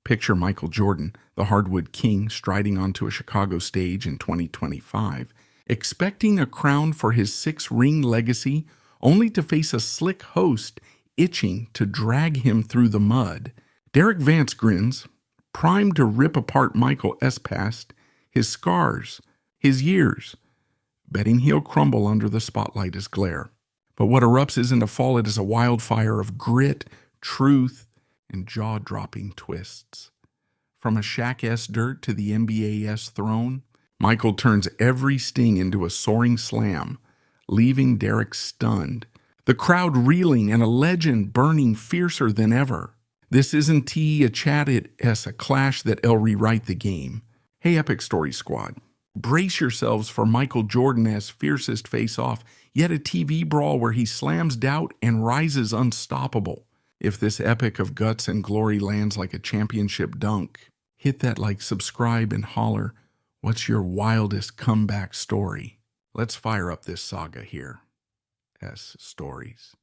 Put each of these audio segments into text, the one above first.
Picture Michael Jordan, the hardwood king, striding onto a Chicago stage in 2025, expecting a crown for his 6-ring legacy, only to face a slick host itching to drag him through the mud. Derek Vance grins, primed to rip apart Michael S. past, his scars, his years, betting he'll crumble under the spotlight's glare. But what erupts isn't a fall, it is a wildfire of grit, truth, and jaw-dropping twists. From a Shaq-esque dirt to the NBA-esque throne, Michael turns every sting into a soaring slam, leaving Derek stunned, the crowd reeling and a legend burning fiercer than ever. This isn't a chat, it's a clash that'll rewrite the game. Hey, Epic Story Squad, brace yourselves for Michael Jordan's fiercest face-off, yet a TV brawl where he slams doubt and rises unstoppable. If this epic of guts and glory lands like a championship dunk, hit that like, subscribe, and holler, what's your wildest comeback story? Let's fire up this saga here. Stories,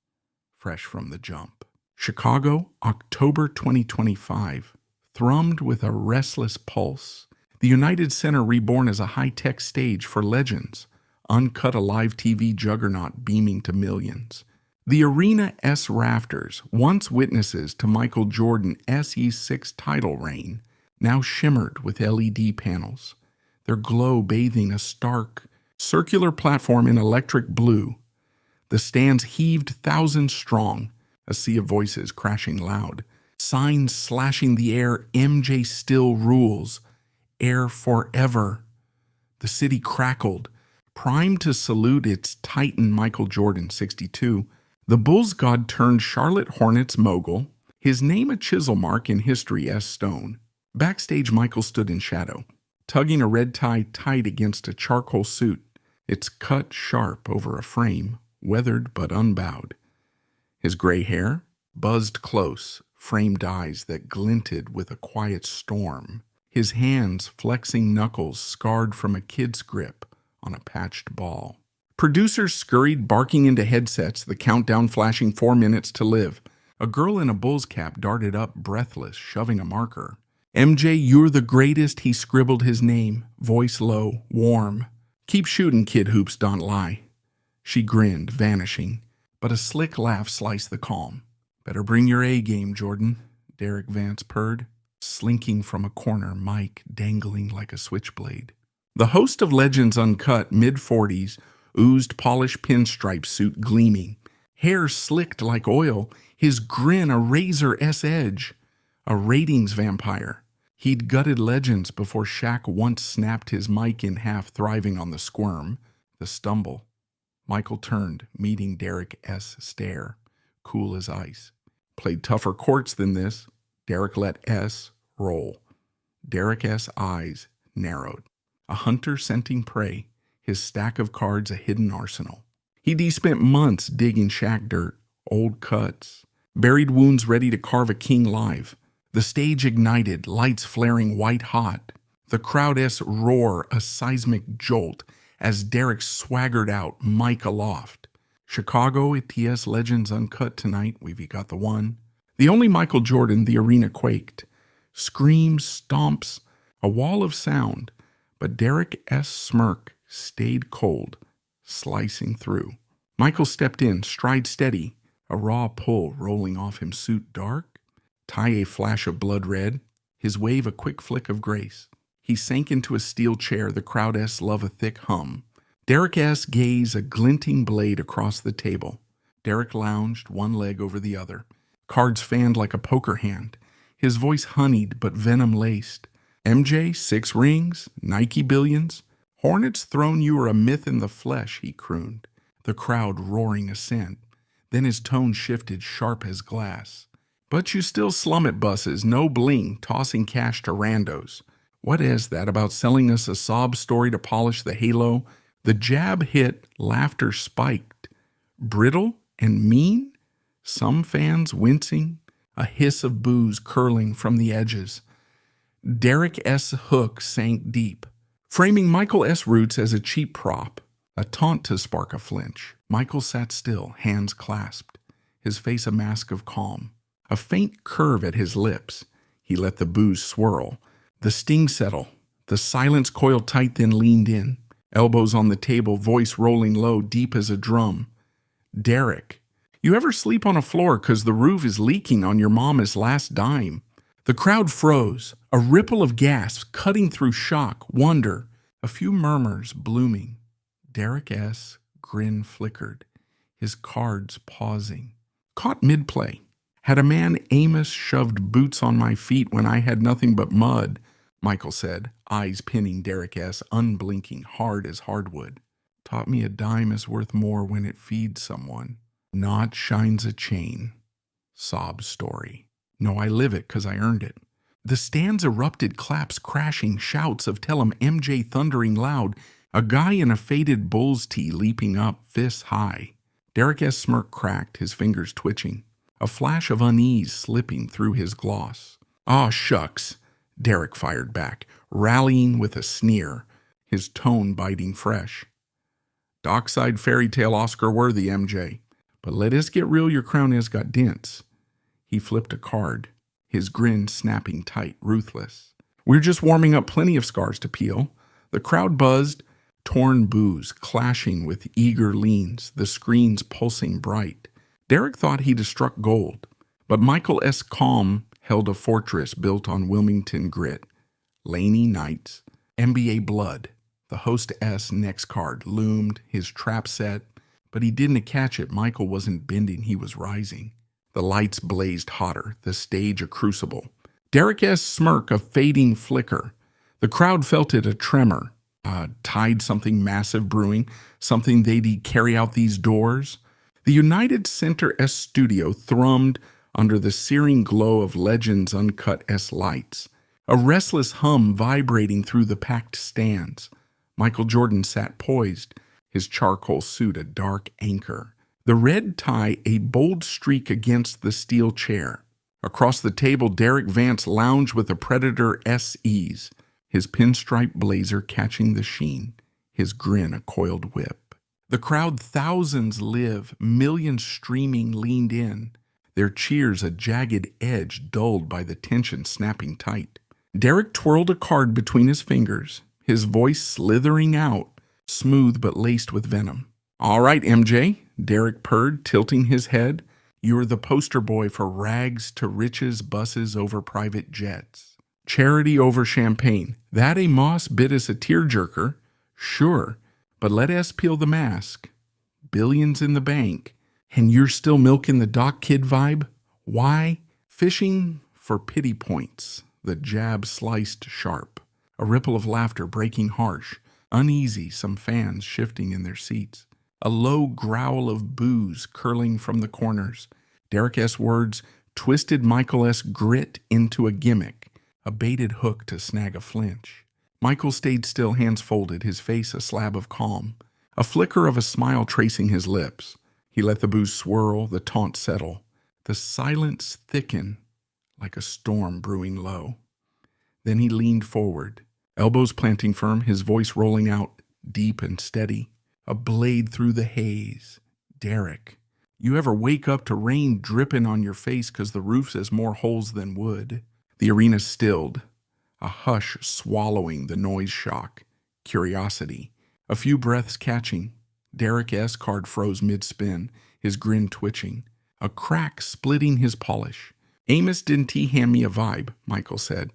fresh from the jump. Chicago, October 2025. Thrummed with a restless pulse, the United Center reborn as a high-tech stage for legends, uncut a live TV juggernaut beaming to millions. The arena's rafters, once witnesses to Michael Jordan's 6th title reign, now shimmered with LED panels, their glow bathing a stark, circular platform in electric blue. The stands heaved thousands strong, a sea of voices crashing loud, signs slashing the air, MJ still rules, air forever. The city crackled, primed to salute its titan Michael Jordan, 62. The Bulls god turned Charlotte Hornets mogul, his name a chisel mark in history as stone. Backstage, Michael stood in shadow, tugging a red tie tight against a charcoal suit, its cut sharp over a frame, weathered but unbowed. His gray hair, buzzed close, framed eyes that glinted with a quiet storm. His hands flexing knuckles scarred from a kid's grip on a patched ball. Producers scurried, barking into headsets, the countdown flashing 4 minutes to live. A girl in a Bulls cap darted up, breathless, shoving a marker. MJ, you're the greatest, he scribbled his name, voice low, warm. Keep shooting, kid hoops don't lie. She grinned, vanishing, but a slick laugh sliced the calm. Better bring your A-game, Jordan, Derek Vance purred, slinking from a corner, mic dangling like a switchblade. The host of Legends Uncut, mid-40s, oozed polished pinstripe suit gleaming, hair slicked like oil, his grin a razor-s edge. A ratings vampire. He'd gutted Legends before Shaq once snapped his mic in half, thriving on the squirm, the stumble. Michael turned, meeting Derek's stare, cool as ice. Played tougher courts than this. Derek let S roll. Derek's eyes narrowed. A hunter scenting prey, his stack of cards a hidden arsenal. He'd spent months digging Shaq dirt, old cuts, buried wounds ready to carve a king live. The stage ignited, lights flaring white hot. The crowd's roar a seismic jolt as Derek swaggered out, mic aloft. Chicago, ETS Legends Uncut tonight, we've got the one. The only Michael Jordan, the arena quaked. Screams, stomps, a wall of sound, but Derek's smirk stayed cold, slicing through. Michael stepped in, stride steady, a raw pull rolling off him, suit dark, tie a flash of blood red, his wave a quick flick of grace. He sank into a steel chair, the crowd's love a thick hum. Derek's gaze a glinting blade across the table. Derek lounged, one leg over the other, cards fanned like a poker hand, his voice honeyed but venom-laced. MJ, 6 rings, Nike billions, Hornets throne you are a myth in the flesh, he crooned, the crowd roaring assent. Then his tone shifted, sharp as glass. But you still slum it, buses, no bling, tossing cash to randos. What is that about selling us a sob story to polish the halo? The jab hit, laughter spiked. Brittle and mean? Some fans wincing, a hiss of booze curling from the edges. Derek's hook sank deep, framing Michael S. roots as a cheap prop, a taunt to spark a flinch. Michael sat still, hands clasped, his face a mask of calm, a faint curve at his lips. He let the booze swirl. The sting settle. The silence coiled tight, then leaned in. Elbows on the table, voice rolling low, deep as a drum. Derek, you ever sleep on a floor 'cause the roof is leaking on your mama's last dime? The crowd froze, a ripple of gasps cutting through shock, wonder, a few murmurs blooming. Derek S. grin flickered, his cards pausing. Caught mid-play. Had a man Amos shoved boots on my feet when I had nothing but mud, Michael said, eyes pinning Derek S., unblinking, hard as hardwood. Taught me a dime is worth more when it feeds someone. Not shines a chain. Sob story. No, I live it 'cause I earned it. The stands erupted, claps crashing, shouts of "Tell 'em MJ" thundering loud, a guy in a faded bull's tee leaping up, fists high. Derek S. smirk cracked, his fingers twitching, a flash of unease slipping through his gloss. "Aw, shucks," Derek fired back, rallying with a sneer, his tone biting fresh. "Dockside fairy tale Oscar worthy, MJ. But let us get real, your crown has got dents." He flipped a card, his grin snapping tight, ruthless. "We're just warming up, plenty of scars to peel." The crowd buzzed, torn boos clashing with eager leans, the screens pulsing bright. Derek thought he'd have struck gold, but Michael S. Calm held a fortress built on Wilmington grit. Laney Knights, NBA blood. The host S. next card loomed, his trap set, but he didn't catch it. Michael wasn't bending, he was rising. The lights blazed hotter, the stage a crucible. Derek S. smirk a fading flicker. The crowd felt it, a tremor. Tide something massive brewing, something they'd carry out these doors. The United Center S studio thrummed under the searing glow of Legends Uncut S lights, a restless hum vibrating through the packed stands. Michael Jordan sat poised, his charcoal suit a dark anchor, the red tie a bold streak against the steel chair. Across the table, Derek Vance lounged with a Predator S ease, his pinstripe blazer catching the sheen, his grin a coiled whip. The crowd, thousands live, millions streaming, leaned in, their cheers a jagged edge dulled by the tension snapping tight. Derek twirled a card between his fingers, his voice slithering out, smooth but laced with venom. "All right, MJ," Derek purred, tilting his head. "You're the poster boy for rags to riches, buses over private jets. Charity over champagne. That a moss bit us a tearjerker. Sure, but let us peel the mask. Billions in the bank. And you're still milking the Doc Kid vibe? Why? Fishing for pity points." The jab sliced sharp. A ripple of laughter breaking harsh, uneasy, some fans shifting in their seats. A low growl of boos curling from the corners. Derek S. words twisted Michael S. grit into a gimmick, a baited hook to snag a flinch. Michael stayed still, hands folded, his face a slab of calm, a flicker of a smile tracing his lips. He let the booze swirl, the taunt settle, the silence thicken like a storm brewing low. Then he leaned forward, elbows planting firm, his voice rolling out, deep and steady, a blade through the haze. "Derek, you ever wake up to rain dripping on your face 'cause the roof has more holes than wood?" The arena stilled, a hush swallowing the noise shock, curiosity, a few breaths catching. Derek S. card froze mid-spin, his grin twitching, a crack splitting his polish. "Amos, didn't he hand me a vibe?" Michael said,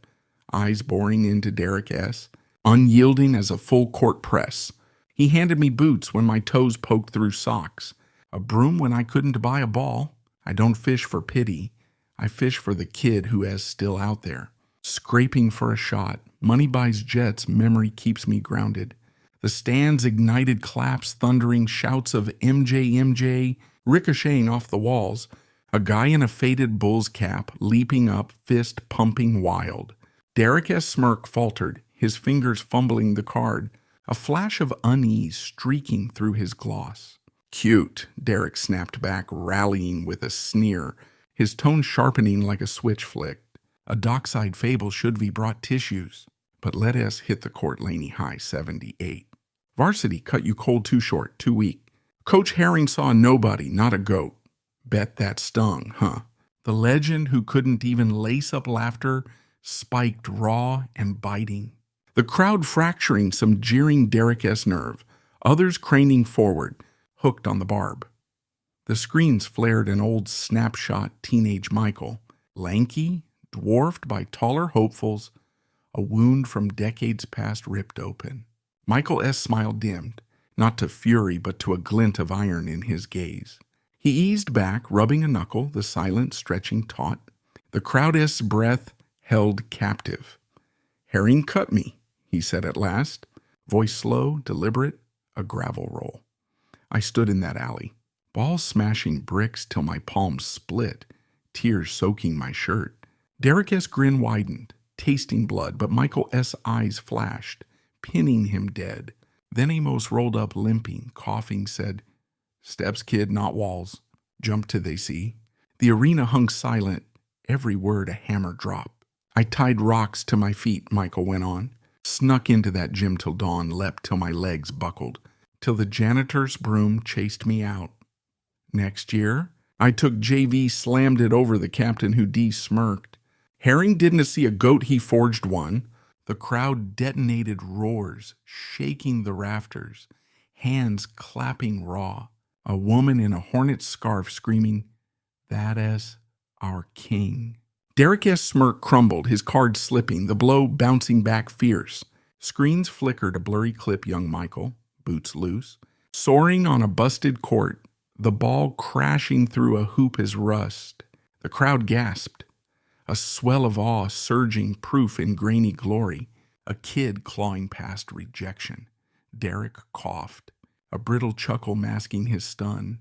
eyes boring into Derek S., unyielding as a full-court press. "He handed me boots when my toes poked through socks, a broom when I couldn't buy a ball. I don't fish for pity. I fish for the kid who is still out there, scraping for a shot. Money buys jets, memory keeps me grounded." The stands ignited claps, thundering shouts of "MJ, MJ," ricocheting off the walls. A guy in a faded bull's cap, leaping up, fist pumping wild. Derek S. smirk faltered, his fingers fumbling the card, a flash of unease streaking through his gloss. "Cute," Derek snapped back, rallying with a sneer, his tone sharpening like a switch flicked. "A dockside fable should be brought tissues. But let us hit the court, Laney High 78. Varsity cut you cold, too short, too weak. Coach Herring saw nobody, not a goat. Bet that stung, huh? The legend who couldn't even lace up laughter spiked raw and biting. The crowd fracturing some jeering Derek S. nerve, others craning forward, hooked on the barb. The screens flared an old snapshot teenage Michael, lanky, dwarfed by taller hopefuls, a wound from decades past ripped open. Michael S. smile dimmed, not to fury but to a glint of iron in his gaze. He eased back, rubbing a knuckle, the silent stretching taut. The crowd S. breath held captive. "Herring cut me," he said at last, voice slow, deliberate, a gravel roll. I stood in that alley, balls smashing bricks till my palms split, tears soaking my shirt. Derek S. grin widened, tasting blood, but Michael S. eyes flashed, pinning him dead. Then Amos rolled up limping, coughing, said, "Steps, kid, not walls. Jump till they see." The arena hung silent, every word a hammer drop. I tied rocks to my feet, Michael went on. Snuck into that gym till dawn, leapt till my legs buckled, till the janitor's broom chased me out. Next year, I took JV, slammed it over the captain who smirked. Herring didn't see a goat, he forged one. The crowd detonated roars, shaking the rafters, hands clapping raw. A woman in a hornet scarf screaming, "That is our king." Derek S. smirk crumbled, his card slipping, the blow bouncing back fierce. Screens flickered a blurry clip young Michael, boots loose, soaring on a busted court, the ball crashing through a hoop as rust. The crowd gasped. A swell of awe surging proof in grainy glory, a kid clawing past rejection. Derek coughed, a brittle chuckle masking his stun.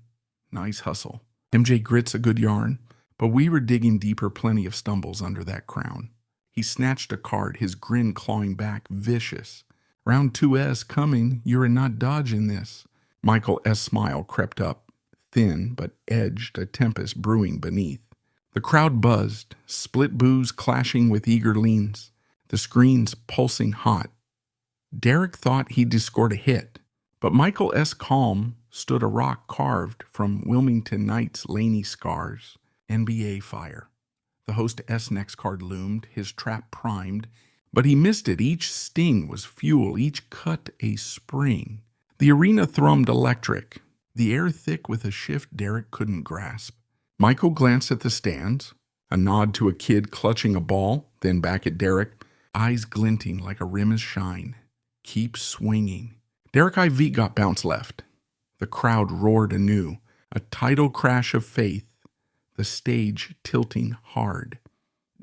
Nice hustle. MJ grits a good yarn, but we were digging deeper, plenty of stumbles under that crown. He snatched a card, his grin clawing back, vicious. "Round 2S coming, you're not dodging this." Michael S. smile crept up, thin but edged, a tempest brewing beneath. The crowd buzzed, split boos clashing with eager leans, the screens pulsing hot. Derek thought he'd scored a hit, but Michael S. calm stood a rock carved from Wilmington Knight's laney scars. NBA fire. The host S. next card loomed, his trap primed, but he missed it. Each sting was fuel, each cut a spring. The arena thrummed electric, the air thick with a shift Derek couldn't grasp. Michael glanced at the stands, a nod to a kid clutching a ball, then back at Derek, eyes glinting like a rim's shine. "Keep swinging." Derek IV got bounce left. The crowd roared anew, a tidal crash of faith, the stage tilting hard.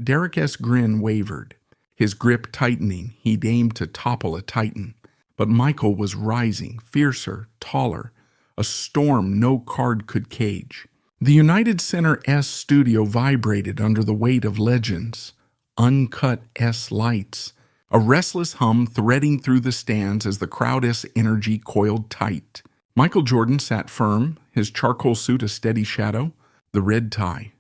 Derek S. grin wavered, his grip tightening. He'd aimed to topple a titan, but Michael was rising, fiercer, taller, a storm no card could cage. The United Center S studio vibrated under the weight of legends, uncut S lights, a restless hum threading through the stands as the crowd S energy coiled tight. Michael Jordan sat firm, his charcoal suit a steady shadow, the red tie,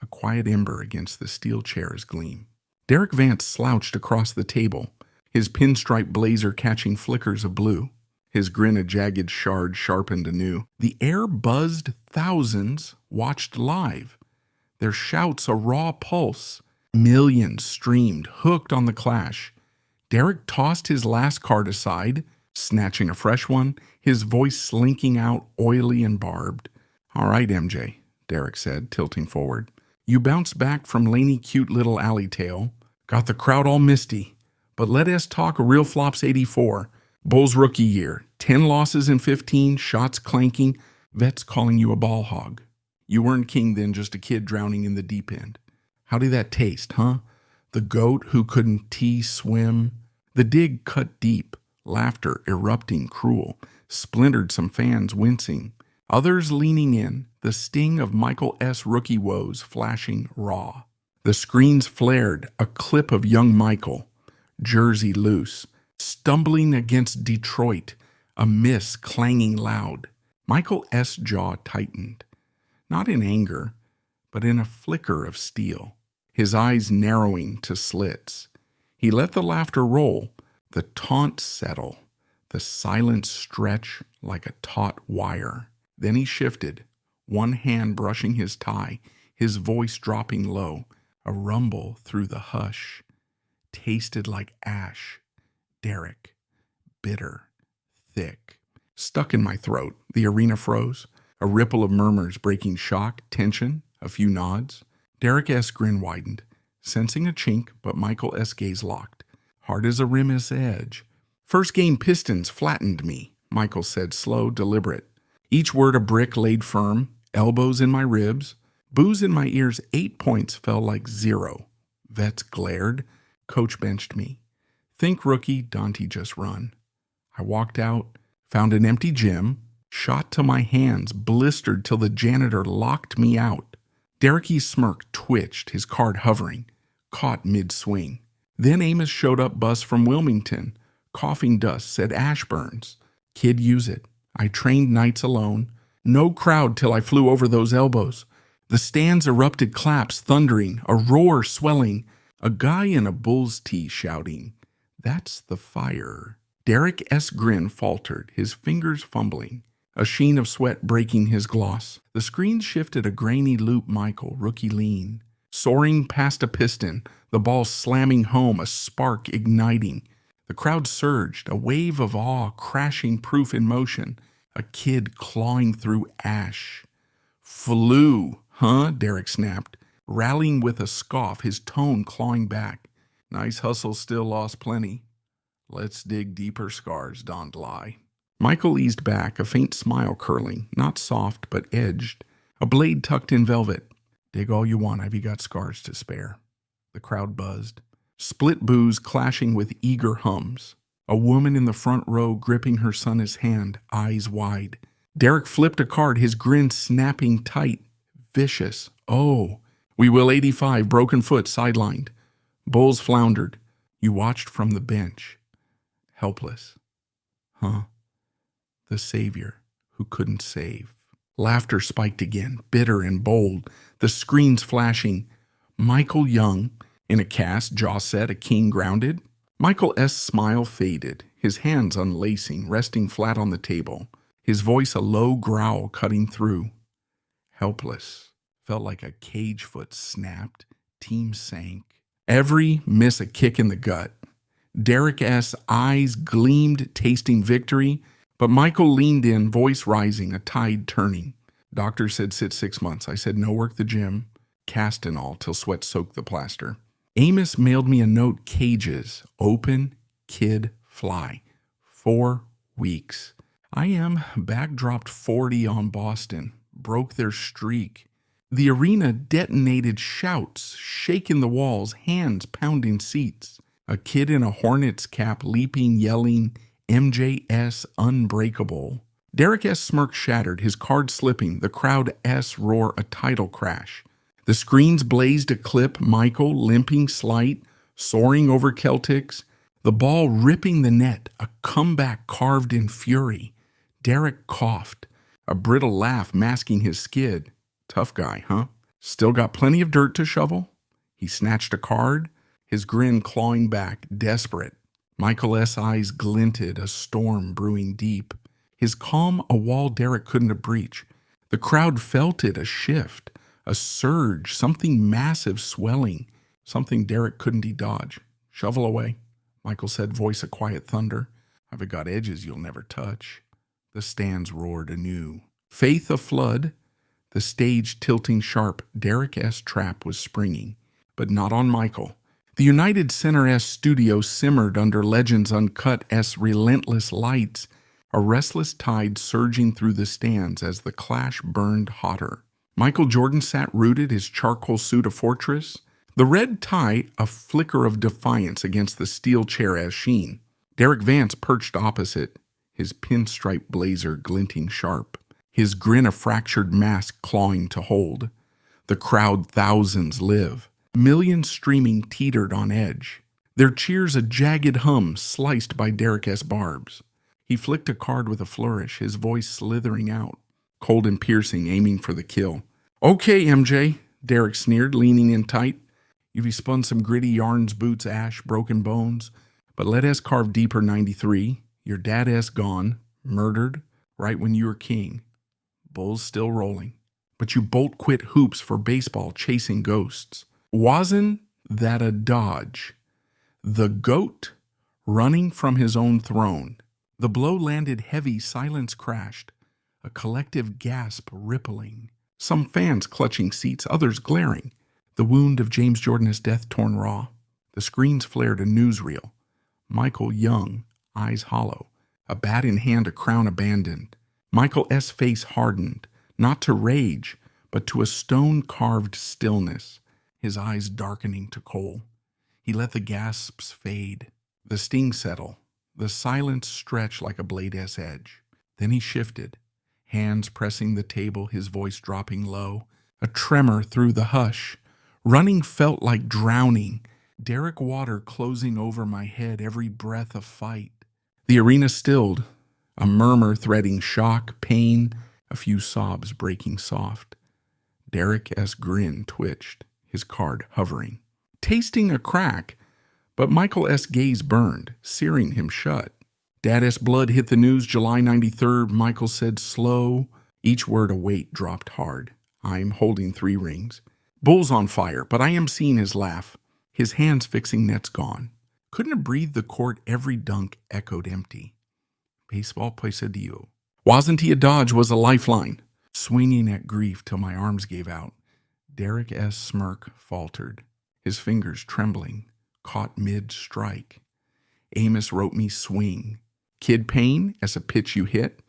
a quiet ember against the steel chair's gleam. Derek Vance slouched across the table, his pinstripe blazer catching flickers of blue. His grin a jagged shard sharpened anew. The air buzzed, thousands watched live, their shouts a raw pulse. Millions streamed, hooked on the clash. Derek tossed his last card aside, snatching a fresh one, his voice slinking out, oily and barbed. "All right, MJ," Derek said, tilting forward. "You bounced back from laney cute little alley tale, got the crowd all misty, but let us talk a real flops 84. Bulls rookie year, 10 losses in 15, shots clanking, vets calling you a ball hog. You weren't king then, just a kid drowning in the deep end. How did that taste, huh? The goat who couldn't swim. The dig cut deep, laughter erupting cruel, splintered some fans wincing, others leaning in, the sting of Michael S. rookie woes flashing raw. The screens flared, a clip of young Michael, jersey loose, stumbling against Detroit, a miss clanging loud. Michael S. jaw tightened, not in anger, but in a flicker of steel, his eyes narrowing to slits. He let the laughter roll, the taunt settle, the silence stretch like a taut wire. Then he shifted, one hand brushing his tie, his voice dropping low, a rumble through the hush. tasted like ash. Derek. Bitter. Thick. Stuck in my throat. The arena froze. A ripple of murmurs breaking shock, tension, a few nods. Derek S. grin widened, sensing a chink, but Michael S. gaze locked. Hard as a rim's edge. First game Pistons flattened me, Michael said, slow, deliberate. Each word a brick laid firm, elbows in my ribs. Booze in my ears, 8 points fell like 0. Vets glared. Coach benched me. Think rookie, Dante just run. I walked out, found an empty gym, shot to my hands, blistered till the janitor locked me out. Derek E.'s smirk twitched, his card hovering, caught mid-swing. Then Amos showed up bus from Wilmington. Coughing dust said Ashburns. Kid use it. I trained nights alone. No crowd till I flew over those elbows. The stands erupted claps thundering, a roar swelling. A guy in a Bulls tee shouting, "That's the fire." Derek S. grin faltered, his fingers fumbling, a sheen of sweat breaking his gloss. The screen shifted a grainy loop Michael, rookie lean. Soaring past a piston, the ball slamming home, a spark igniting. The crowd surged, a wave of awe crashing proof in motion, a kid clawing through ash. "Flew, huh?" Derek snapped, rallying with a scoff, his tone clawing back. "Nice hustle, still lost plenty. Let's dig deeper scars, donned lie." Michael eased back, a faint smile curling, not soft but edged, a blade tucked in velvet. "Dig all you want, I've got scars to spare." The crowd buzzed. Split boos clashing with eager hums. A woman in the front row gripping her son's hand, eyes wide. Derek flipped a card, his grin snapping tight, vicious. "Oh, we will 85, broken foot, sidelined." Bulls floundered. You watched from the bench. Helpless. Huh? The savior who couldn't save. Laughter spiked again, bitter and bold, the screens flashing. Michael Young, in a cast, jaw set, a king grounded. Michael S. smile faded, his hands unlacing, resting flat on the table, his voice a low growl cutting through. Helpless. Felt like a cage foot snapped, team sank. Every miss a kick in the gut. Derek S. eyes gleamed, tasting victory, but Michael leaned in, voice rising, a tide turning. Doctor said sit 6 months. I said no, work the gym, cast and all, till sweat soaked the plaster. Amos mailed me a note, cages, open, kid, fly. 4 weeks. I am backdropped 40 on Boston, broke their streak. The arena detonated shouts, shaking the walls, hands pounding seats. A kid in a Hornets cap leaping, yelling, MJS unbreakable. Derek S. smirk shattered, his card slipping, the crowd S roar a title crash. The screens blazed a clip, Michael limping slight, soaring over Celtics. The ball ripping the net, a comeback carved in fury. Derek coughed, a brittle laugh masking his skid. Tough guy, huh? Still got plenty of dirt to shovel? He snatched a card, his grin clawing back, desperate. Michael S. eyes glinted, a storm brewing deep. His calm a wall Derek couldn't have breached. The crowd felt it, a shift, a surge, something massive swelling, something Derek couldn't dodge. Shovel away, Michael said, voice a quiet thunder. I've got edges you'll never touch. The stands roared anew. Faith a flood. The stage tilting sharp, Derek S. trap was springing, but not on Michael. The United Center S. studio simmered under Legends Uncut S. relentless lights, a restless tide surging through the stands as the clash burned hotter. Michael Jordan sat rooted, his charcoal suit a fortress, the red tie a flicker of defiance against the steel chair as sheen. Derek Vance perched opposite, his pinstripe blazer glinting sharp, his grin a fractured mask clawing to hold. The crowd thousands live. Millions streaming teetered on edge. Their cheers a jagged hum sliced by Derek S. barbs. He flicked a card with a flourish, his voice slithering out, cold and piercing, aiming for the kill. Okay, MJ, Derek sneered, leaning in tight. You've spun some gritty yarns, boots, ash, broken bones, but let S carve deeper 93. Your dad S gone, murdered, right when you were king. Bulls still rolling. But you bolt quit hoops for baseball chasing ghosts. Wasn't that a dodge? The goat running from his own throne. The blow landed heavy, silence crashed, a collective gasp rippling. Some fans clutching seats, others glaring. The wound of James Jordan is death torn raw. The screens flared a newsreel. Michael Young, eyes hollow, a bat in hand, a crown abandoned. Michael S. face hardened, not to rage, but to a stone-carved stillness, his eyes darkening to coal. He let the gasps fade, the sting settle, the silence stretch like a blade's edge. Then he shifted, hands pressing the table, his voice dropping low, a tremor through the hush. Running felt like drowning, Derek water closing over my head, every breath a fight. The arena stilled, a murmur threading shock, pain, a few sobs breaking soft. Derek S. grin twitched, his card hovering, tasting a crack, but Michael S. gaze burned, searing him shut. Dad S. blood hit the news, July 93rd, Michael said slow, each word a weight dropped hard. I'm holding 3 rings. Bull's on fire, but I am seeing his laugh. His hands fixing nets gone. Couldn't have breathed the court, every dunk echoed empty. Baseball quesadillo. Wasn't he a dodge, was a lifeline. Swinging at grief till my arms gave out. Derek S. smirk faltered, his fingers trembling, caught mid-strike. Amos wrote me swing. Kid pain as a pitch you hit.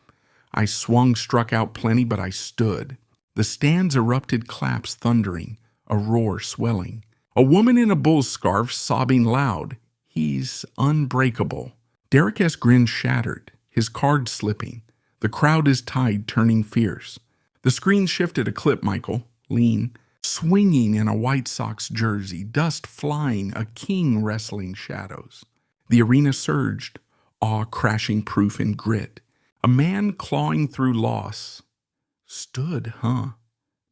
I swung, struck out plenty, but I stood. The stands erupted, claps thundering, a roar swelling. A woman in a bull's scarf sobbing loud. He's unbreakable. Derek S. grin shattered, his card slipping. The crowd is tied, turning fierce. The screen shifted a clip, Michael, lean, swinging in a White Sox jersey, dust flying, a king wrestling shadows. The arena surged, awe crashing proof in grit. A man clawing through loss. Stood, huh?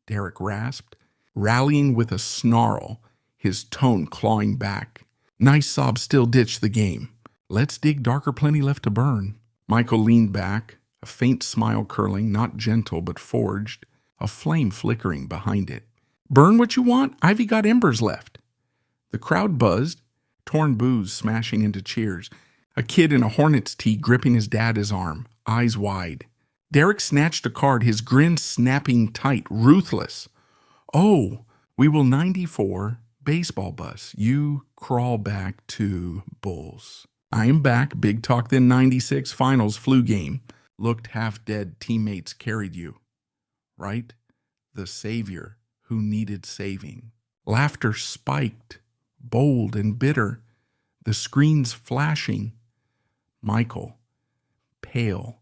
Derek rasped, rallying with a snarl, his tone clawing back. Nice sob still ditched the game. Let's dig darker, plenty left to burn. Michael leaned back, a faint smile curling, not gentle but forged, a flame flickering behind it. Burn what you want? Ivy got embers left. The crowd buzzed, torn boos smashing into cheers. A kid in a Hornets tee gripping his dad's arm, eyes wide. Derek snatched a card, his grin snapping tight, ruthless. Oh, we will 94, baseball bus. You crawl back to Bulls. I am back, big talk then 96, finals, flu game. Looked half dead, teammates carried you. Right? The savior who needed saving. Laughter spiked, bold and bitter. The screens flashing. Michael, pale,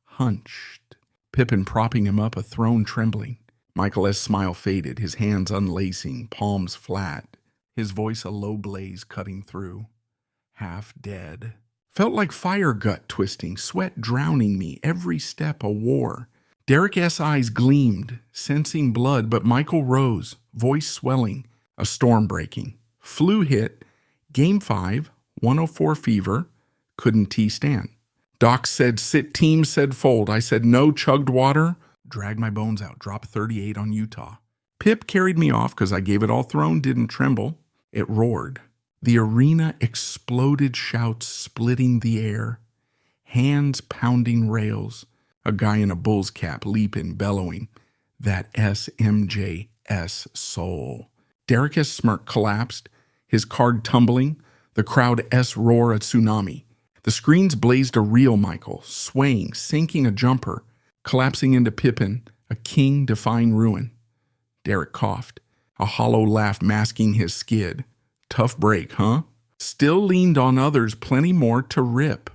hunched. Pippin propping him up, a throne trembling. Michael S. smile faded, his hands unlacing, palms flat. His voice a low blaze cutting through. Half dead. Felt like fire gut twisting, sweat drowning me, every step a war. Derek S. eyes gleamed, sensing blood, but Michael rose, voice swelling, a storm breaking. Flu hit, Game 5, 104 fever, couldn't T stand. Doc said sit, team said fold. I said no, chugged water, dragged my bones out, dropped 38 on Utah. Pip carried me off because I gave it all thrown, didn't tremble. It roared. The arena exploded, shouts splitting the air, hands pounding rails, a guy in a bull's cap leaping, bellowing, that SMJS soul. Derek S. smirk collapsed, his card tumbling, the crowd S roar a tsunami. The screens blazed a reel, Michael, swaying, sinking a jumper, collapsing into Pippin, a king defying ruin. Derek coughed, a hollow laugh masking his skid. Tough break, huh? Still leaned on others, plenty more to rip.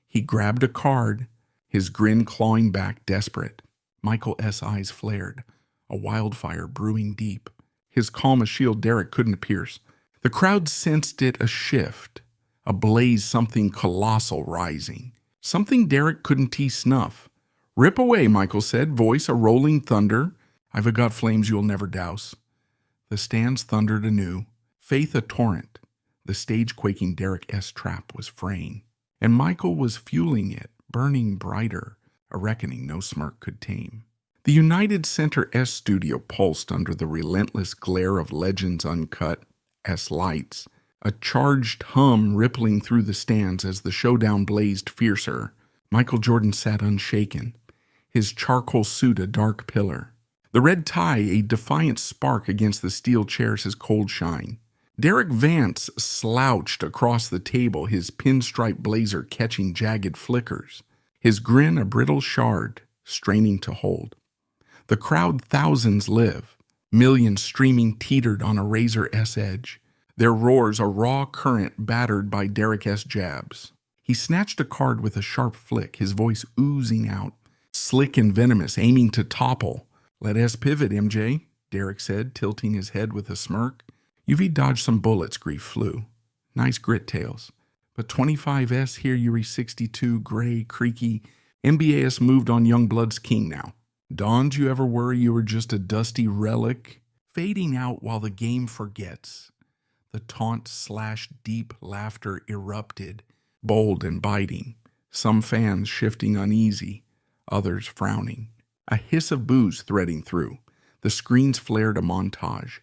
He grabbed a card, his grin clawing back, desperate. Michael S. eyes flared, a wildfire brewing deep. His calm a shield Derek couldn't pierce. The crowd sensed it a shift, a blaze, something colossal rising. Something Derek couldn't snuff. Rip away, Michael said, voice a rolling thunder. I've got flames you'll never douse. The stands thundered anew. Faith a torrent. The stage quaking Derek S. trap was fraying. And Michael was fueling it, burning brighter, a reckoning no smirk could tame. The United Center S studio pulsed under the relentless glare of Legends Uncut S lights, a charged hum rippling through the stands as the showdown blazed fiercer. Michael Jordan sat unshaken, his charcoal suit a dark pillar, the red tie a defiant spark against the steel chairs his cold shine. Derek Vance slouched across the table, his pinstripe blazer catching jagged flickers, his grin a brittle shard, straining to hold. The crowd thousands live, millions streaming teetered on a razor S edge, their roars a raw current battered by Derek S jabs. He snatched a card with a sharp flick, his voice oozing out, slick and venomous, aiming to topple. "Let S pivot, MJ," Derek said, tilting his head with a smirk. "You've dodged some bullets," Grief flew. "Nice grit tails. But 25S here, Yuri 62, gray, creaky. MBAS moved on young blood's king now. Dawn'd you ever worry you were just a dusty relic? Fading out while the game forgets." The taunt/deep laughter erupted, bold and biting, some fans shifting uneasy, others frowning. A hiss of booze threading through. The screens flared a montage.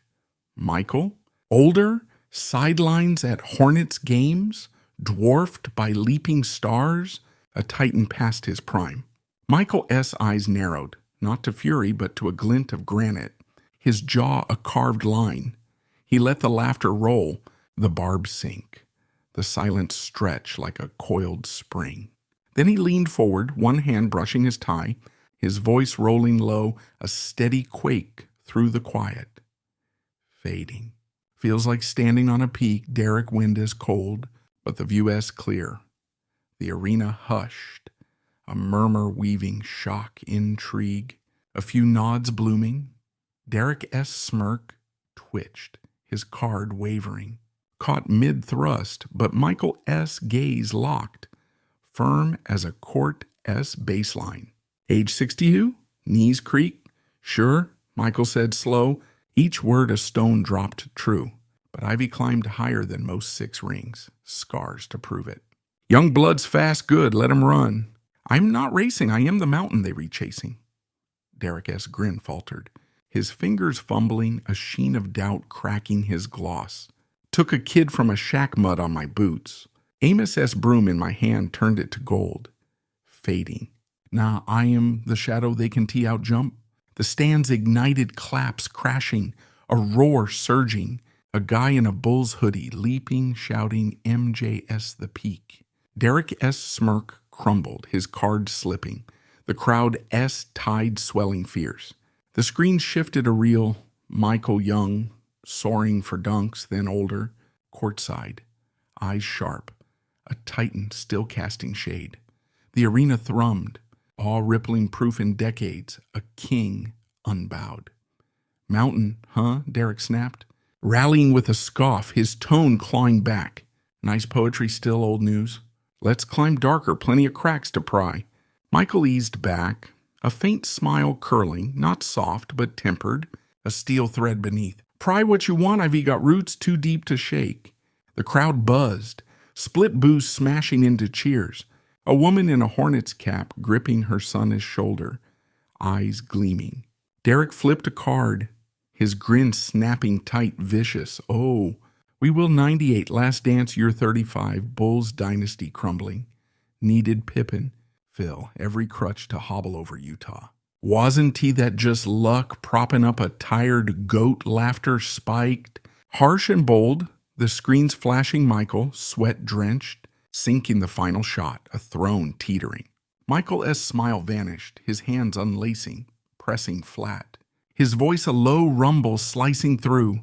Michael? Older? Sidelines at Hornets games? Dwarfed by leaping stars? A titan past his prime. Michael S. eyes narrowed, not to fury but to a glint of granite, his jaw a carved line. He let the laughter roll, the barbs sink, the silence stretch like a coiled spring. Then he leaned forward, one hand brushing his tie, his voice rolling low, a steady quake through the quiet. Fading. Feels like standing on a peak, Derek wind is cold, but the view is clear. The arena hushed, a murmur weaving shock, intrigue, a few nods blooming. Derek S. smirk twitched, his card wavering, caught mid-thrust, but Michael S. gaze locked, firm as a court S. baseline. "Age 62? Knees creak?" "Sure," Michael said slow, each word a stone dropped true. "But Ivy climbed higher than most 6 rings, scars to prove it. Young blood's fast good, let him run. I'm not racing, I am the mountain they rechasing." Derek S. grin faltered, his fingers fumbling, a sheen of doubt cracking his gloss. "Took a kid from a shack mud on my boots. Amos S. broom in my hand turned it to gold." Fading. "Nah, I am the shadow they can tee out jump." The stands ignited claps crashing, a roar surging, a guy in a bull's hoodie leaping, shouting MJS the peak. Derek S. smirk crumbled, his card slipping, the crowd S. tide swelling fierce. The screen shifted a reel, Michael young, soaring for dunks, then older, courtside, eyes sharp, a titan still casting shade. The arena thrummed, awe-rippling proof in decades, a king unbowed. "Mountain, huh?" Derek snapped, rallying with a scoff, his tone clawing back. "Nice poetry still, old news. Let's climb darker, plenty of cracks to pry." Michael eased back, a faint smile curling, not soft but tempered, a steel thread beneath. "Pry what you want, I've got roots too deep to shake." The crowd buzzed, split boos smashing into cheers. A woman in a hornet's cap gripping her son's shoulder, eyes gleaming. Derek flipped a card, his grin snapping tight, vicious. "Oh, we will 98, last dance year 35, Bulls dynasty crumbling. Needed Pippin, Phil, every crutch to hobble over Utah. Wasn't he that just luck propping up a tired goat?" Laughter spiked, harsh and bold, the screens flashing Michael, sweat drenched, sinking the final shot, a throne teetering. Michael S. smile vanished, his hands unlacing, pressing flat. His voice a low rumble slicing through.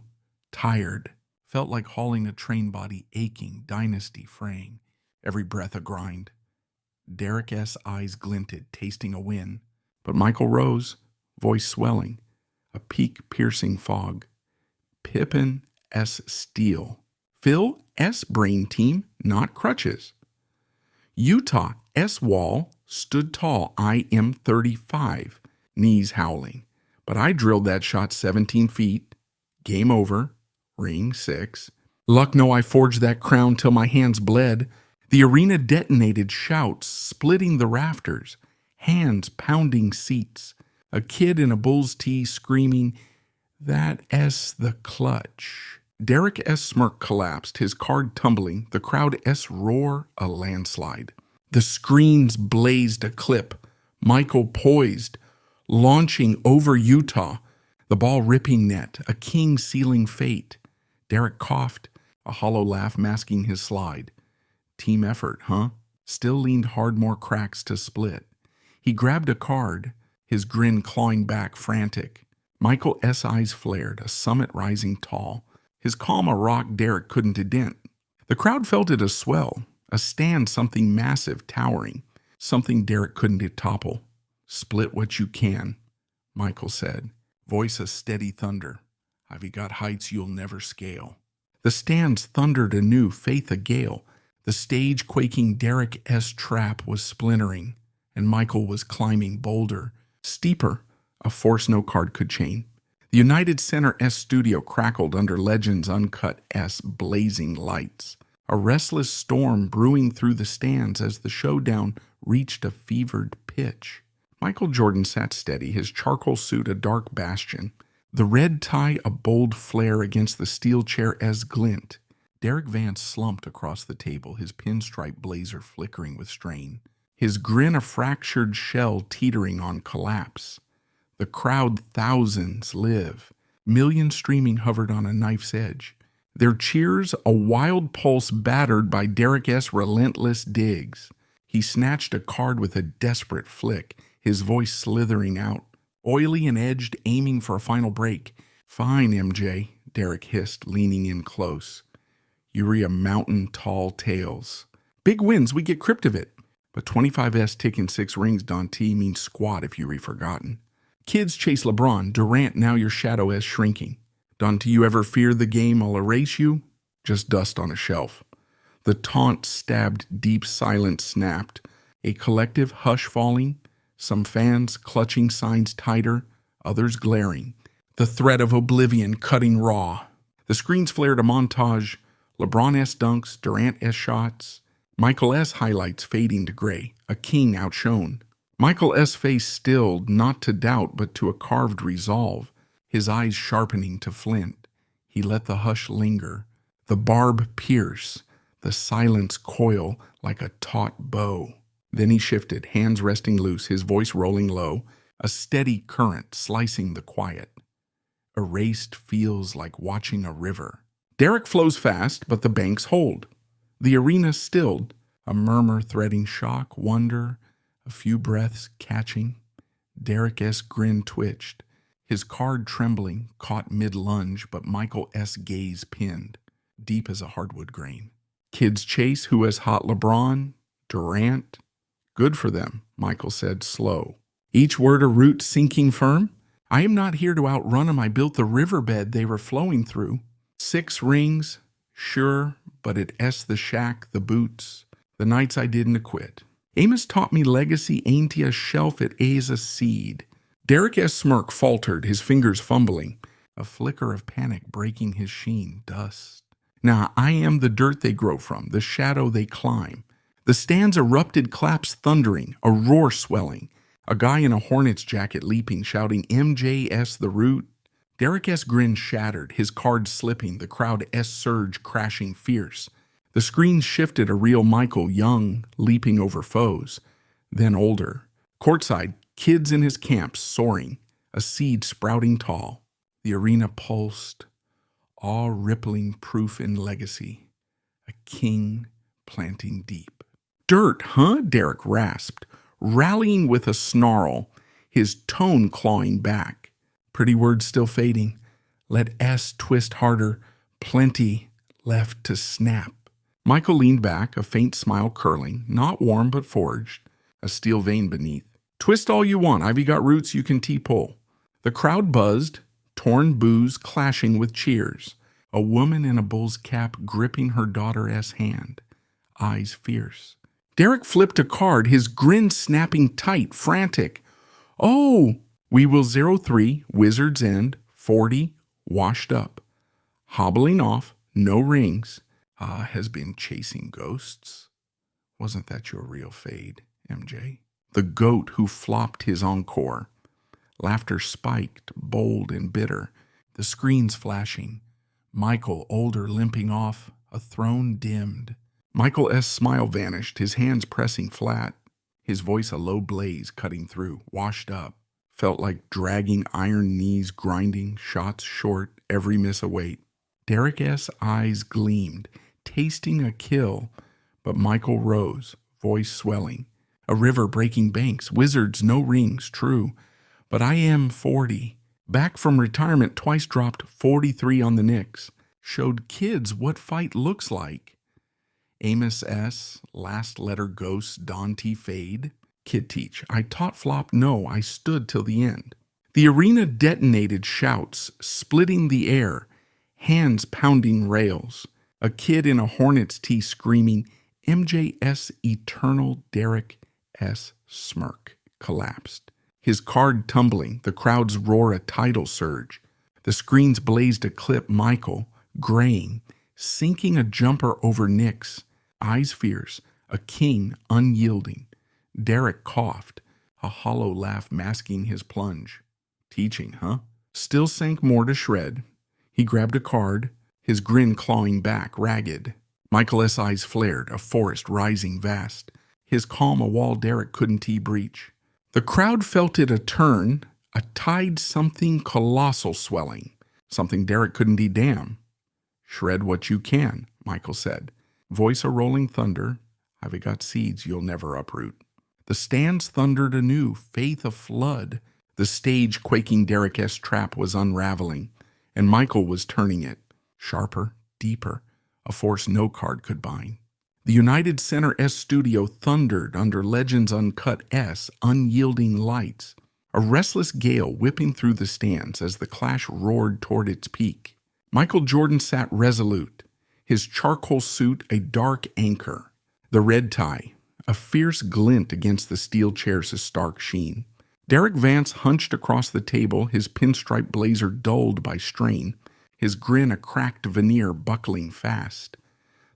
Tired, felt like hauling a train body aching, dynasty fraying, every breath a grind. Derek S. eyes glinted, tasting a win. But Michael rose, voice swelling, a peak-piercing fog. Pippin S. Steel. Phil S. Brain Team, not crutches. Utah S. Wall stood tall, I am 35, knees howling. But I drilled that shot 17 feet. Game over. Ring 6. Luck know I forged that crown till my hands bled. The arena detonated shouts, splitting the rafters, hands pounding seats. A kid in a bull's tee screaming, "That S the clutch." Derek S. Smirk collapsed, his card tumbling, the crowd S. roar a landslide. The screens blazed a clip. Michael poised, launching over Utah, the ball ripping net, a king sealing fate. Derek coughed, a hollow laugh masking his slide. Team effort, huh? Still leaned hard, more cracks to split. He grabbed a card, his grin clawing back, frantic. Michael S. eyes flared, a summit rising tall. His calm a rock Derek couldn't dent. The crowd felt it a swell, a stand, something massive, towering, something Derek couldn't topple. Split what you can, Michael said, voice a steady thunder. I've got heights you'll never scale. The stands thundered anew, faith a gale. The stage quaking, Derek S. trap was splintering, and Michael was climbing bolder, steeper, a force no card could chain. The United Center S studio crackled under Legends Uncut S blazing lights. A restless storm brewing through the stands as the showdown reached a fevered pitch. Michael Jordan sat steady, his charcoal suit a dark bastion, the red tie a bold flare against the steel chair as glint. Derek Vance slumped across the table, his pinstripe blazer flickering with strain, his grin a fractured shell teetering on collapse. The crowd, thousands live, millions streaming hovered on a knife's edge. Their cheers a wild pulse battered by Derek S. relentless digs. He snatched a card with a desperate flick, his voice slithering out, oily and edged, aiming for a final break. Fine, MJ, Derek hissed, leaning in close. Urea mountain tall tales. Big wins, we get crypt of it. But 25S ticking 6 rings, Dante, means squat if you re-forgotten. Kids chase LeBron, Durant, now your shadow is shrinking. Dante, you ever fear the game I'll erase you? Just dust on a shelf. The taunt stabbed, deep silence snapped. A collective hush falling, some fans clutching signs tighter, others glaring. The threat of oblivion cutting raw. The screens flared a montage, LeBron S dunks, Durant S shots, Michael S highlights fading to gray, a king outshone. Michael S face stilled, not to doubt but to a carved resolve, his eyes sharpening to flint. He let the hush linger, the barb pierce, the silence coil like a taut bow. Then he shifted, hands resting loose, his voice rolling low, a steady current slicing the quiet. Erased feels like watching a river. Derek flows fast, but the banks hold. The arena stilled, a murmur threading shock, wonder, a few breaths catching. Derek S. grin twitched, his card trembling, caught mid-lunge, but Michael S. gaze pinned, deep as a hardwood grain. Kids chase who has hot LeBron, Durant. Good for them, Michael said, slow. Each word a root sinking firm. I am not here to outrun 'em, I built the riverbed they were flowing through. 6 rings, sure, but it S the shack, the boots, the nights I didn't quit. Amos taught me legacy ain't a shelf, it is a seed. Derek S. Smirk faltered, his fingers fumbling, a flicker of panic breaking his sheen, dust. Now I am the dirt they grow from, the shadow they climb. The stands erupted, claps thundering, a roar swelling, a guy in a hornet's jacket leaping, shouting MJS the root. Derek S. grin shattered, his card slipping, the crowd S. surge crashing fierce. The screen shifted, a real Michael, young, leaping over foes, then older. Courtside, kids in his camps soaring, a seed sprouting tall. The arena pulsed, awe-rippling proof in legacy, a king planting deep. Dirt, huh? Derek rasped, rallying with a snarl, his tone clawing back. Pretty words still fading. Let S twist harder, plenty left to snap. Michael leaned back, a faint smile curling, not warm but forged, a steel vein beneath. Twist all you want, Ivy got roots you can T-pull. The crowd buzzed, torn boos clashing with cheers. A woman in a bull's cap gripping her daughter-s hand, eyes fierce. Derek flipped a card, his grin snapping tight, frantic. Oh, we will 03, Wizard's End, 40, washed up. Hobbling off, no rings. Has been chasing ghosts. Wasn't that your real fade, MJ? The goat who flopped his encore. Laughter spiked, bold and bitter. The screens flashing. Michael, older, limping off, a throne dimmed. Michael S.'s smile vanished, his hands pressing flat. His voice a low blaze cutting through, washed up. Felt like dragging iron knees grinding, shots short, every miss a weight. Derek S.'s eyes gleamed, tasting a kill, but Michael rose, voice swelling. A river breaking banks, wizards no rings, true. But I am 40. Back from retirement, twice dropped 43 on the Knicks. Showed kids what fight looks like. Amos S., last letter ghosts, Dante fade. Kid teach, I taught flop, no, I stood till the end. The arena detonated shouts, splitting the air, hands pounding rails. A kid in a Hornets tee screaming, MJS eternal Derek S. smirk, collapsed. His card tumbling, the crowd's roar a tidal surge. The screens blazed a clip Michael, graying, sinking a jumper over Knicks, eyes fierce, a king unyielding. Derek coughed, a hollow laugh masking his plunge. Teaching, huh? Still sank more to shred. He grabbed a card, his grin clawing back, ragged. Michael S. eyes flared, a forest rising vast. His calm a wall Derek couldn't he breach. The crowd felt it a turn, a tide something colossal swelling. Something Derek couldn't he dam. Shred what you can, Michael said. Voice a rolling thunder. I've got seeds you'll never uproot. The stands thundered anew, faith a flood. The stage quaking Derek S. trap was unraveling, and Michael was turning it. Sharper, deeper, a force no card could bind. The United Center S studio thundered under Legends Uncut S unyielding lights, a restless gale whipping through the stands as the clash roared toward its peak. Michael Jordan sat resolute, his charcoal suit a dark anchor, the red tie, a fierce glint against the steel chair's stark sheen. Derek Vance hunched across the table, his pinstripe blazer dulled by strain, his grin a cracked veneer buckling fast.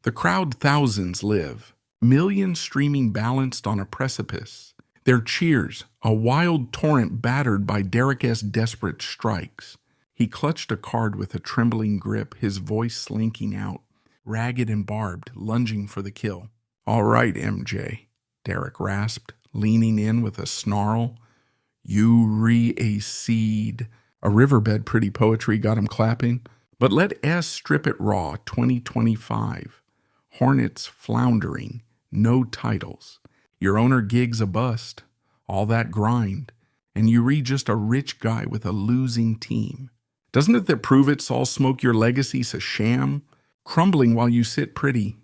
The crowd thousands live, millions streaming balanced on a precipice. Their cheers, a wild torrent battered by Derek S. desperate strikes. He clutched a card with a trembling grip, his voice slinking out, ragged and barbed, lunging for the kill. All right, MJ, Derek rasped, leaning in with a snarl. You re-a-seed. A riverbed pretty poetry got him clapping. But let S strip it raw, 2025. Hornets floundering, no titles. Your owner gigs a bust, all that grind, and you read just a rich guy with a losing team. Doesn't it that prove it's all smoke your legacy's a sham, crumbling while you sit pretty?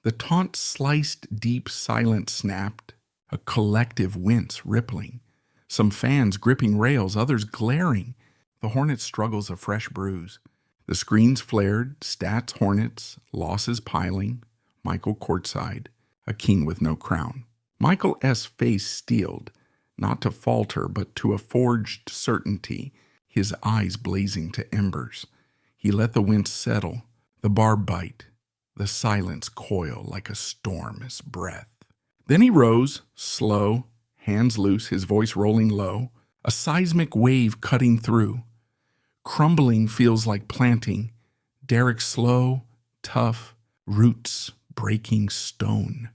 The taunt sliced deep silence snapped, a collective wince rippling. Some fans gripping rails, others glaring. The Hornets struggles a fresh bruise. The screens flared, stats Hornets, losses piling. Michael courtside, a king with no crown. Michael S. face steeled, not to falter but to a forged certainty, his eyes blazing to embers. He let the wince settle, the barb bite, the silence coil like a storm's breath. Then he rose, slow, hands loose, his voice rolling low, a seismic wave cutting through. Crumbling feels like planting. Derek slow, tough, roots breaking stone.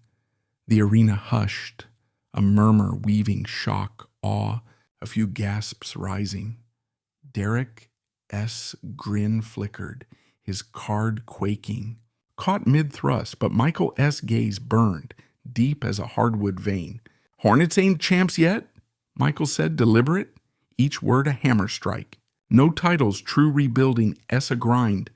The arena hushed, a murmur weaving shock, awe, a few gasps rising. Derek S. grin flickered, his card quaking. Caught mid-thrust, but Michael S. gaze burned, deep as a hardwood vein. Hornets ain't champs yet, Michael said, deliberate, each word a hammer strike. No titles, true rebuilding, S a grind,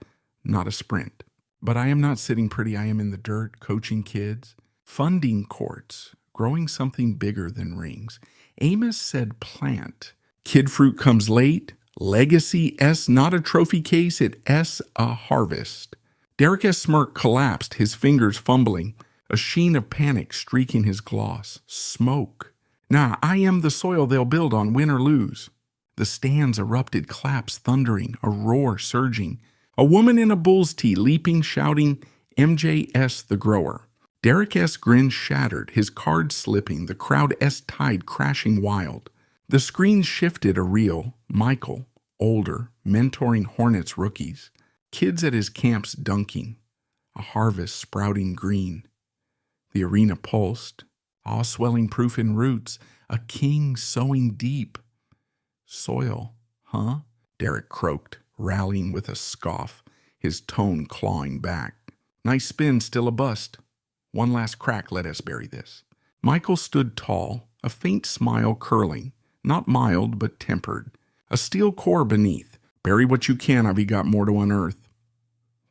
not a sprint. But I am not sitting pretty, I am in the dirt, coaching kids, funding courts, growing something bigger than rings. Amos said plant. Kid fruit comes late, legacy S not a trophy case, it S a harvest. Derek S. smirk collapsed, his fingers fumbling, a sheen of panic streaking his gloss. Smoke. Nah, I am the soil they'll build on, win or lose. The stands erupted, claps thundering, a roar surging. A woman in a bull's tee leaping, shouting, MJS the grower. Derek S. grin shattered, his card slipping, the crowd S tide crashing wild. The screen shifted a reel, Michael, older, mentoring Hornets rookies. Kids at his camps dunking, a harvest sprouting green. The arena pulsed, awe-swelling proof in roots, a king sowing deep. Soil, huh? Derek croaked, rallying with a scoff, his tone clawing back. Nice spin, still a bust. One last crack, let us bury this. Michael stood tall, a faint smile curling, not mild but tempered. A steel core beneath. Bury what you can, I've got more to unearth.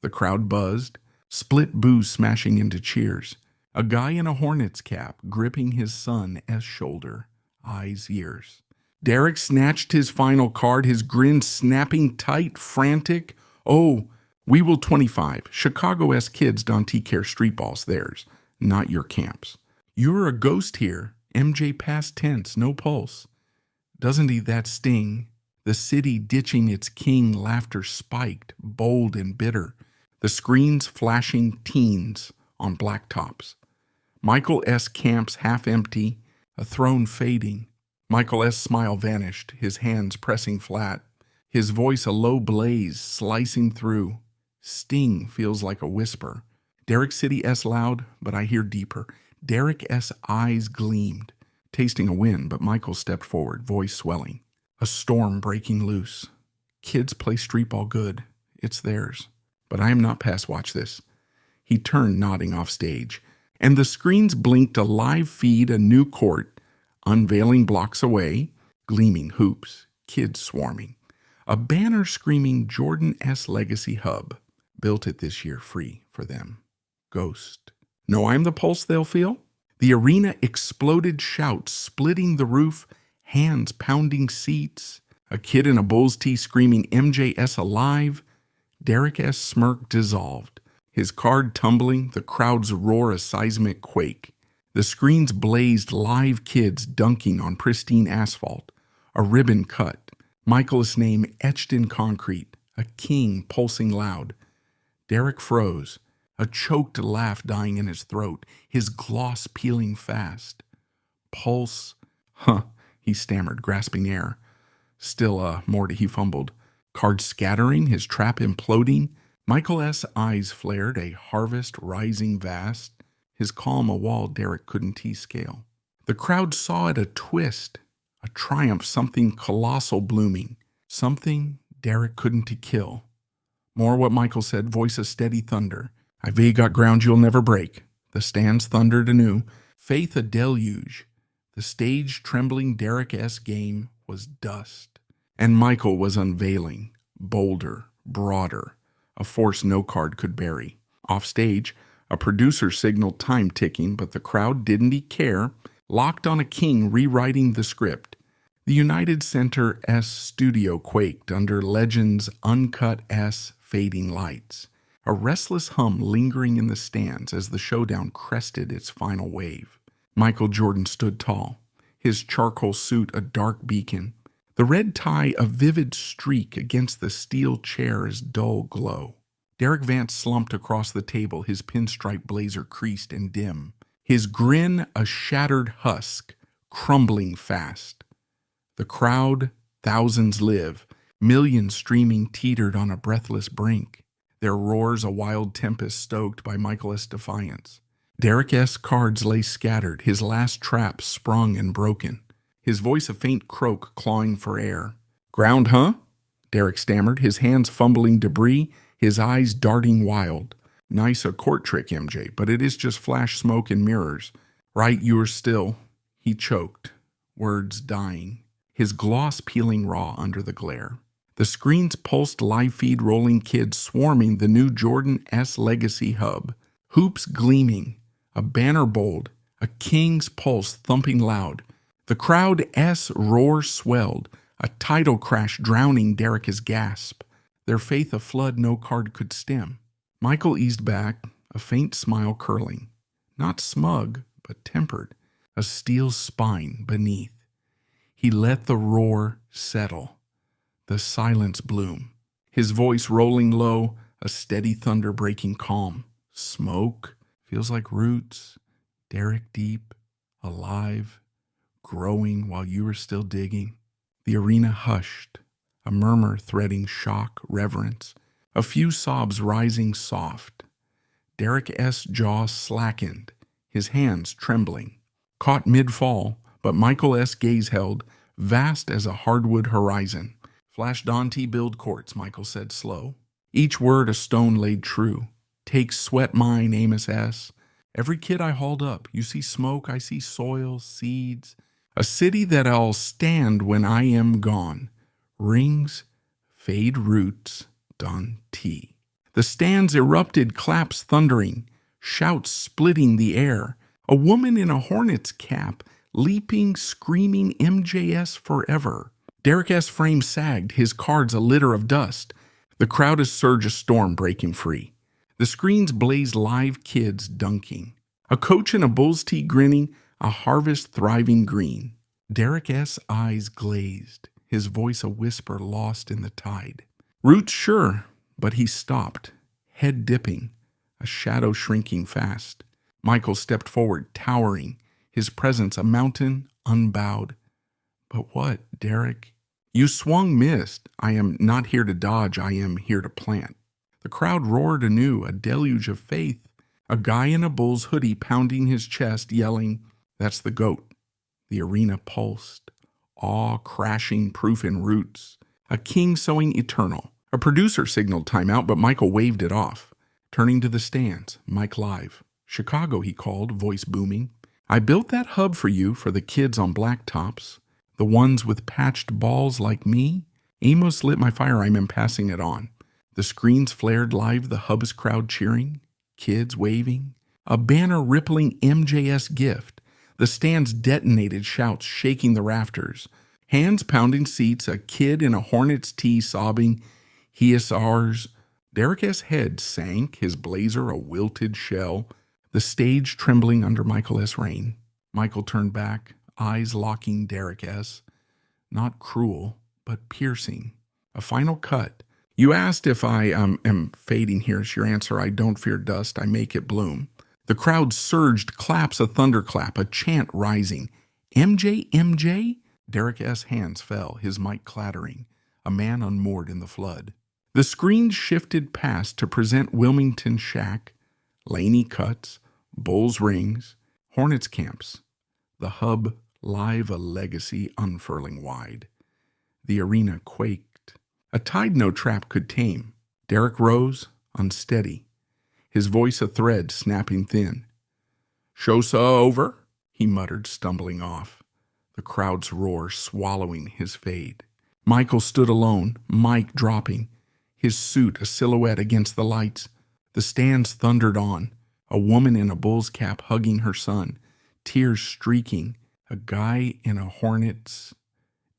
The crowd buzzed, split boos smashing into cheers. A guy in a hornet's cap gripping his son S shoulder, eyes, ears. Derek snatched his final card, his grin snapping tight, frantic. Oh, we will 25. Chicago-esque kids don't care street balls, theirs, not your camps. You're a ghost here, MJ past tense, no pulse. Doesn't he that sting? The city ditching its king, laughter spiked, bold and bitter. The screens flashing teens on blacktops. Michael S. camps half empty, a throne fading. Michael S. smile vanished, his hands pressing flat, his voice a low blaze slicing through. Sting feels like a whisper. Derek City S. loud, but I hear deeper. Derek S. eyes gleamed, tasting a win, but Michael stepped forward, voice swelling. A storm breaking loose. Kids play street ball good. It's theirs. But I am not past watch this. He turned, nodding off stage, and the screens blinked a live feed, a new court, unveiling blocks away, gleaming hoops, kids swarming. A banner screaming Jordan S. Legacy Hub. Built it this year free for them. Ghost. No, I'm the pulse they'll feel? The arena exploded shouts, splitting the roof, hands pounding seats. A kid in a Bulls tee screaming MJS alive. Derek S. smirk dissolved. His card tumbling, the crowd's roar a seismic quake. The screens blazed live kids dunking on pristine asphalt. A ribbon cut. Michael's name etched in concrete. A king pulsing loud. Derek froze, a choked laugh dying in his throat, his gloss peeling fast. Pulse, he stammered, grasping air. Still, Morty, he fumbled. Card scattering, his trap imploding. Michael S. eyes flared, a harvest rising vast. His calm a wall Derek couldn't T-scale. The crowd saw it a twist, a triumph, something colossal blooming. Something Derek couldn't kill. More what Michael said, voice a steady thunder. I've got ground you'll never break. The stands thundered anew. Faith a deluge. The stage trembling Derek S. game was dust. And Michael was unveiling, bolder, broader, a force no card could bury. Off stage, a producer signaled time ticking, but the crowd didn't care, locked on a king rewriting the script. The United Center S studio quaked under Legend's uncut S fading lights, a restless hum lingering in the stands as the showdown crested its final wave. Michael Jordan stood tall, his charcoal suit a dark beacon, the red tie a vivid streak against the steel chair's dull glow. Derek Vance slumped across the table, his pinstripe blazer creased and dim, his grin a shattered husk, crumbling fast. The crowd, thousands live, millions streaming teetered on a breathless brink, their roars a wild tempest stoked by Michael S. defiance. Derek S. cards lay scattered, his last trap sprung and broken, his voice a faint croak clawing for air. Ground, huh? Derek stammered, his hands fumbling debris, his eyes darting wild. Nice a court trick, MJ, but it is just flash smoke and mirrors. Right, you are still. He choked, words dying, his gloss peeling raw under the glare. The screens pulsed live feed rolling kids swarming the new Jordan S. Legacy Hub. Hoops gleaming, a banner bold, a king's pulse thumping loud. The crowd S roar swelled, a tidal crash drowning Derek's gasp. Their faith a flood no card could stem. Michael eased back, a faint smile curling. Not smug, but tempered, a steel spine beneath. He let the roar settle, the silence bloom. His voice rolling low, a steady thunder breaking calm. Smoke, feels like roots. Derek deep, alive, growing while you were still digging. The arena hushed, a murmur threading shock, reverence, a few sobs rising soft. Derek S. jaw slackened, his hands trembling. Caught mid-fall, but Michael S. gaze held, vast as a hardwood horizon. Flash Dante build courts, Michael said slow. Each word a stone laid true. Take sweat mine, Amos S. Every kid I hauled up, you see smoke, I see soil, seeds. A city that I'll stand when I am gone. Rings, fade roots, Dante. The stands erupted, claps thundering, shouts splitting the air. A woman in a hornet's cap, leaping, screaming MJS forever. Derek S. frame sagged, his cards a litter of dust. The crowd a surge, a storm breaking free. The screens blazed live kids dunking. A coach in a bull's tee grinning, a harvest thriving green. Derek S. eyes glazed, his voice a whisper lost in the tide. Roots sure, but he stopped, head dipping, a shadow shrinking fast. Michael stepped forward, towering, his presence a mountain unbowed. But what, Derek? You swung missed. I am not here to dodge, I am here to plant. The crowd roared anew, a deluge of faith. A guy in a bull's hoodie pounding his chest, yelling, "That's the goat." The arena pulsed, awe crashing proof in roots. A king sowing eternal. A producer signaled timeout, but Michael waved it off. Turning to the stands, mic live. "Chicago," he called, voice booming. "I built that hub for you, for the kids on blacktops. The ones with patched balls like me. Amos lit my fire, I'm passing it on." The screens flared live, the hub's crowd cheering, kids waving, a banner rippling MJS gift. The stands detonated, shouts shaking the rafters, hands pounding seats, a kid in a hornet's tee sobbing, "He is ours." Derek S. head sank, his blazer a wilted shell, the stage trembling under Michael S. reign. Michael turned back, eyes locking Derek S. Not cruel, but piercing. A final cut. "You asked if I am fading. Here's your answer. I don't fear dust. I make it bloom." The crowd surged, claps a thunderclap, a chant rising. "MJ, MJ?" Derek S. hands fell, his mic clattering, a man unmoored in the flood. The screens shifted past to present Wilmington Shack, Laney Cuts, Bulls Rings, Hornets Camps. The hub live, a legacy unfurling wide. The arena quaked. A tide no trap could tame. Derek rose, unsteady, his voice a thread snapping thin. "Show's over," he muttered, stumbling off. The crowd's roar swallowing his fade. Michael stood alone, mic dropping, his suit a silhouette against the lights. The stands thundered on, a woman in a bull's cap hugging her son, tears streaking, a guy in a hornet's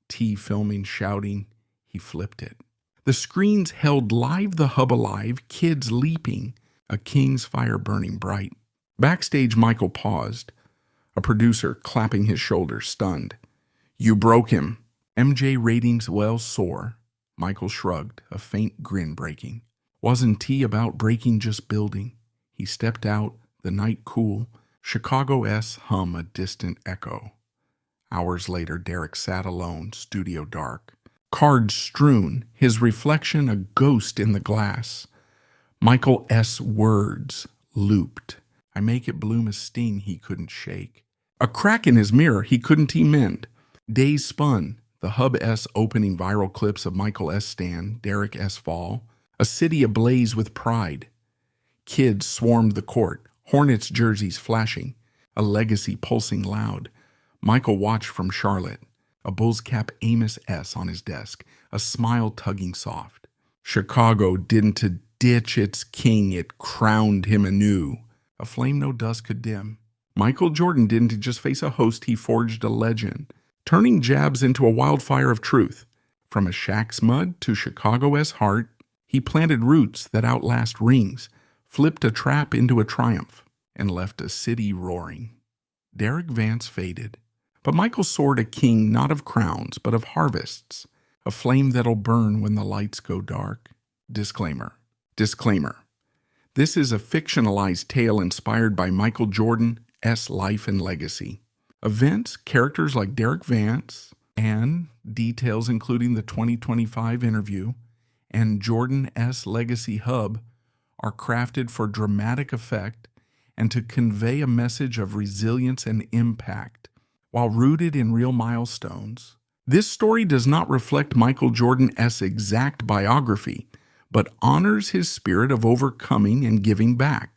tee filming, shouting. He flipped it. The screens held live the hub alive, kids leaping, a king's fire burning bright. Backstage, Michael paused, a producer clapping his shoulder, stunned. "You broke him." MJ ratings well soar. Michael shrugged, a faint grin breaking. Wasn't T about breaking, just building. He stepped out, the night cool, Chicago S hum a distant echo. Hours later, Derek sat alone, studio dark. Cards strewn, his reflection a ghost in the glass. Michael S. words looped. I make it bloom, a sting he couldn't shake. A crack in his mirror he couldn't mend. Days spun, the Hub S opening viral clips of Michael S. stand, Derek S. fall. A city ablaze with pride. Kids swarmed the court, Hornets jerseys flashing, a legacy pulsing loud. Michael watched from Charlotte, a bull's cap Amos S. on his desk, a smile tugging soft. Chicago didn't ditch its king, it crowned him anew. A flame no dust could dim. Michael Jordan didn't just face a host, he forged a legend, turning jabs into a wildfire of truth. From a Shaq's mud to Chicago S. heart, he planted roots that outlast rings, flipped a trap into a triumph, and left a city roaring. Derek Vance faded, but Michael soared a king not of crowns, but of harvests, a flame that'll burn when the lights go dark. Disclaimer. This is a fictionalized tale inspired by Michael Jordan's life and legacy. Events, characters like Derek Vance, and details including the 2025 interview and Jordan S. Legacy Hub are crafted for dramatic effect and to convey a message of resilience and impact. While rooted in real milestones, this story does not reflect Michael Jordan S.'s exact biography, but honors his spirit of overcoming and giving back.